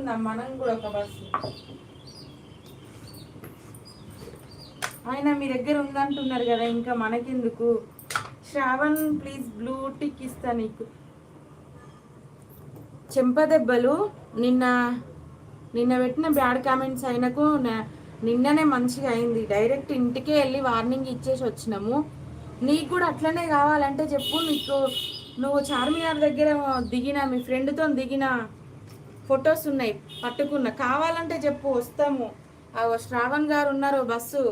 తీసుకుందాం మనం కూడా ఒక బస్సు. ఆయన మీ దగ్గర ఉందంటున్నారు కదా, ఇంకా మనకెందుకు. శ్రావణ్ ప్లీజ్ బ్లూ టిక్ ఇస్తా నీకు. చెంపదెబ్బలు నిన్న నిన్న పెట్టిన బ్యాడ్ కామెంట్స్ అయినకు నిన్ననే మంచిగా అయింది. డైరెక్ట్ ఇంటికే వెళ్ళి వార్నింగ్ ఇచ్చేసి వచ్చినాము. నీకు కూడా అట్లనే కావాలంటే చెప్పు. నీకు నువ్వు చార్మినార్ దగ్గర దిగిన మీ ఫ్రెండ్తో దిగిన ఫొటోస్ ఉన్నాయి, పట్టుకున్న. కావాలంటే చెప్పు, వస్తాము. శ్రావణ్ గారు ఉన్నారు, బస్సు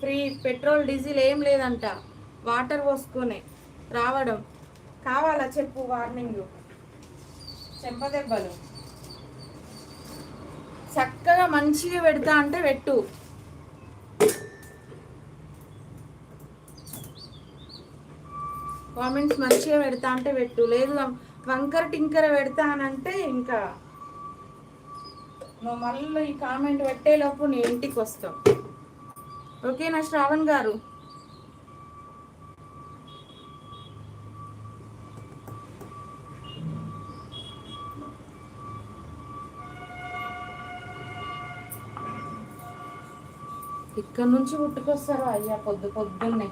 ఫ్రీ, పెట్రోల్ డీజిల్ ఏం లేదంట, వాటర్ పోసుకొని రావడం. కావాలా చెప్పు వార్నింగ్. చెంపదెబ్బలు చక్కగా మంచిగా పెడతా అంటే పెట్టు. కామెంట్స్ మంచిగా పెడతా అంటే పెట్టు. లేదు వంకర టింకర పెడతా అని అంటే ఇంకా నువ్వు మళ్ళీ ఈ కామెంట్ పెట్టేలోపు నీ ఇంటికి వస్తావు. ఓకేనా శ్రావణ్ గారు? ఇక్కడ నుంచి పుట్టుకొస్తారు అయ్యా పొద్దున్నే.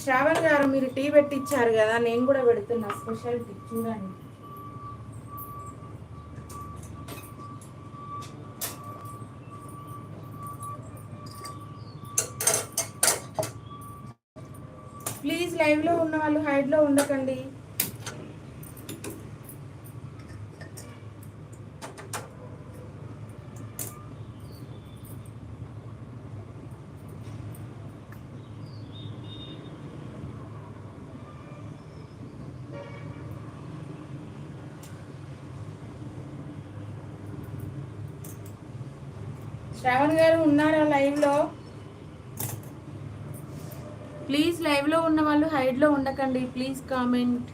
శ్రావణ్ గారు మీరు టీ పెట్టించారు కదా, నేను కూడా పెడుతున్నా స్పెషల్ టీ, చూడండి. ప్లీజ్ లైవ్లో ఉన్న వాళ్ళు హైడ్లో ఉండకండి. శ్రావణ్ గారు ఉన్నారా లైవ్లో? ప్లీజ్ లైవ్లో ఉన్న వాళ్ళు హైడ్లో ఉండకండి. Please comment.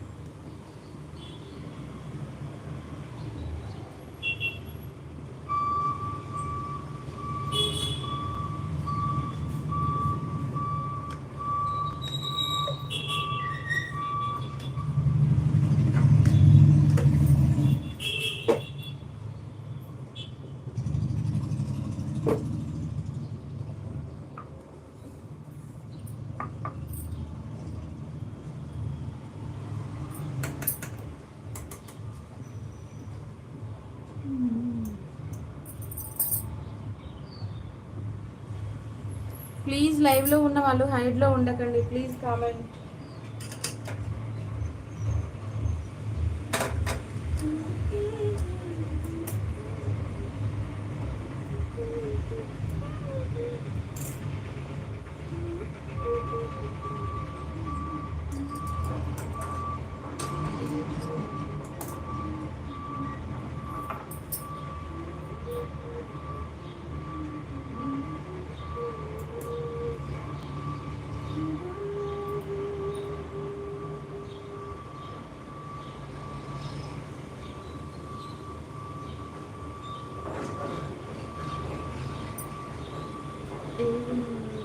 ప్లీజ్ లైవ్లో ఉన్న వాళ్ళు హైడ్లో ఉండకండి. Please comment.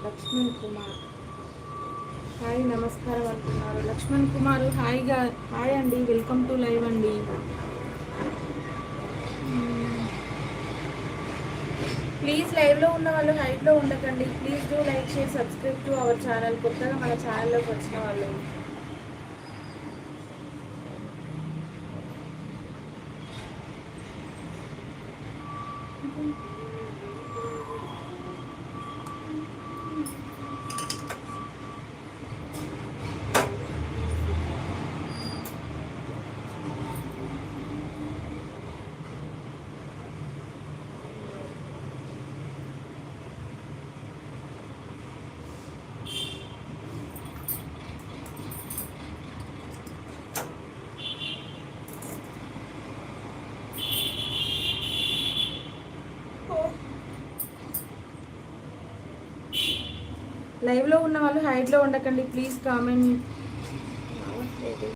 Lakshman Kumar hi నమస్కారం అంటున్నారు. లక్ష్మణ్ కుమార్ హాయిగా హాయ్ అండి, వెల్కమ్ టు లైవ్ అండి. ప్లీజ్ లైవ్లో ఉన్న వాళ్ళు హైట్లో ఉండకండి. Please do like share subscribe to our channel. కొత్తగా మన ఛానల్లోకి వచ్చిన వాళ్ళు లైవ్లో ఉన్న వాళ్ళు హైట్లో ఉండకండి. Please comment.